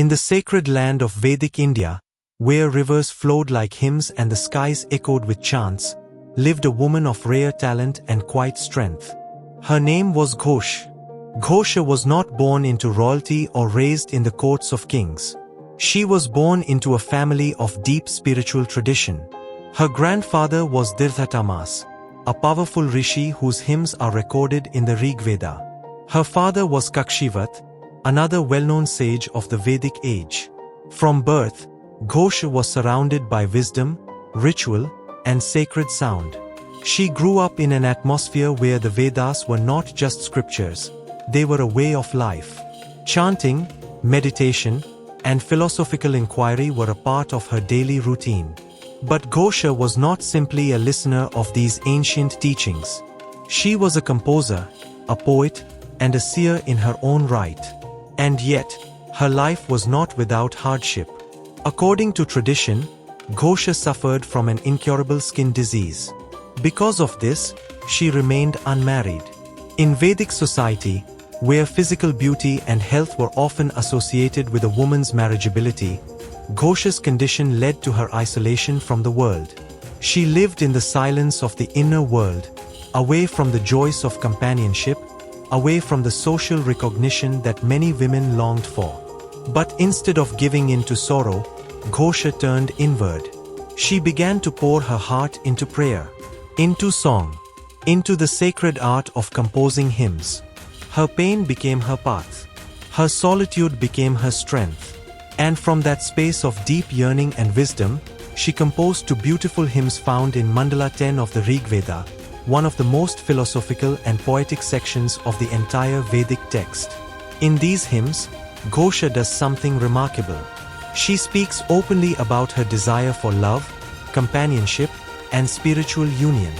In the sacred land of Vedic India, where rivers flowed like hymns and the skies echoed with chants, lived a woman of rare talent and quiet strength. Her name was Gosha. Gosha was not born into royalty or raised in the courts of kings. She was born into a family of deep spiritual tradition. Her grandfather was Dirghatamas, a powerful rishi whose hymns are recorded in the Rig Veda. Her father was Kakshivat, another well-known sage of the Vedic age. From birth, Gosha was surrounded by wisdom, ritual, and sacred sound. She grew up in an atmosphere where the Vedas were not just scriptures, they were a way of life. Chanting, meditation, and philosophical inquiry were a part of her daily routine. But Gosha was not simply a listener of these ancient teachings. She was a composer, a poet, and a seer in her own right. And yet, her life was not without hardship. According to tradition, Gosha suffered from an incurable skin disease. Because of this, she remained unmarried. In Vedic society, where physical beauty and health were often associated with a woman's marriageability, Gosha's condition led to her isolation from the world. She lived in the silence of the inner world, away from the joys of companionship, away from the social recognition that many women longed for. But instead of giving in to sorrow, Gosha turned inward. She began to pour her heart into prayer, into song, into the sacred art of composing hymns. Her pain became her path. Her solitude became her strength. And from that space of deep yearning and wisdom, she composed two beautiful hymns found in Mandala 10 of the Rig Veda, one of the most philosophical and poetic sections of the entire Vedic text. In these hymns, Gosha does something remarkable. She speaks openly about her desire for love, companionship, and spiritual union.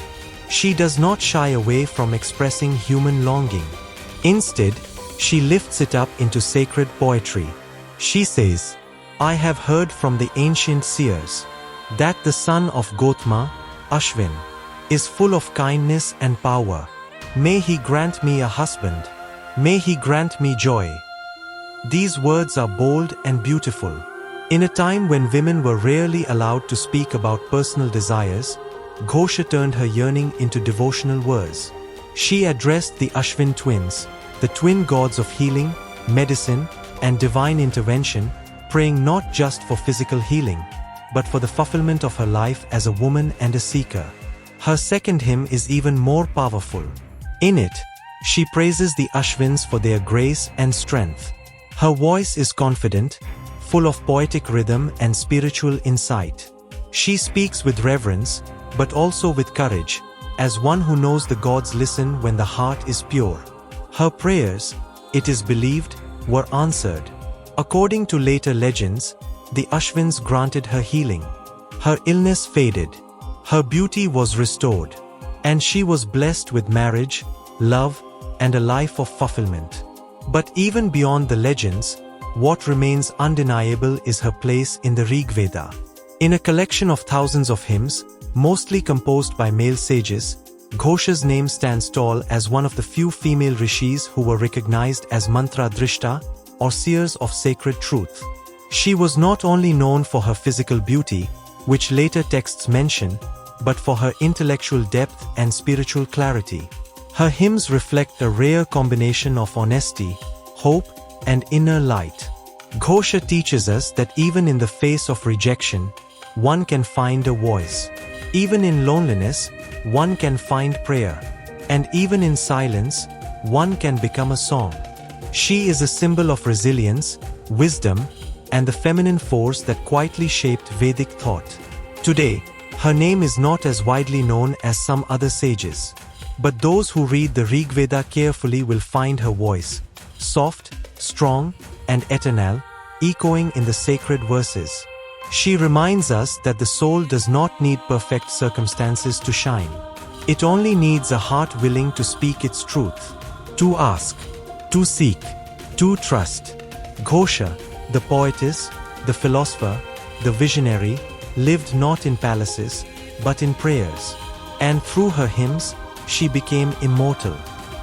She does not shy away from expressing human longing. Instead, she lifts it up into sacred poetry. She says, "I have heard from the ancient seers that the son of Gautama, Ashwin, is full of kindness and power. May he grant me a husband. May he grant me joy." These words are bold and beautiful. In a time when women were rarely allowed to speak about personal desires, Gosha turned her yearning into devotional verse. She addressed the Ashwin twins, the twin gods of healing, medicine, and divine intervention, praying not just for physical healing, but for the fulfillment of her life as a woman and a seeker. Her second hymn is even more powerful. In it, she praises the Ashwins for their grace and strength. Her voice is confident, full of poetic rhythm and spiritual insight. She speaks with reverence, but also with courage, as one who knows the gods listen when the heart is pure. Her prayers, it is believed, were answered. According to later legends, the Ashwins granted her healing. Her illness faded. Her beauty was restored. And she was blessed with marriage, love, and a life of fulfillment. But even beyond the legends, what remains undeniable is her place in the Rig Veda. In a collection of thousands of hymns, mostly composed by male sages, Gosha's name stands tall as one of the few female rishis who were recognized as mantra drishta, or seers of sacred truth. She was not only known for her physical beauty, which later texts mention, but for her intellectual depth and spiritual clarity. Her hymns reflect a rare combination of honesty, hope, and inner light. Gosha teaches us that even in the face of rejection, one can find a voice. Even in loneliness, one can find prayer. And even in silence, one can become a song. She is a symbol of resilience, wisdom, and the feminine force that quietly shaped Vedic thought. Today, her name is not as widely known as some other sages. But those who read the Rig Veda carefully will find her voice, soft, strong, and eternal, echoing in the sacred verses. She reminds us that the soul does not need perfect circumstances to shine. It only needs a heart willing to speak its truth, to ask, to seek, to trust. Gosha, the poetess, the philosopher, the visionary, lived not in palaces, but in prayers. And through her hymns, she became immortal.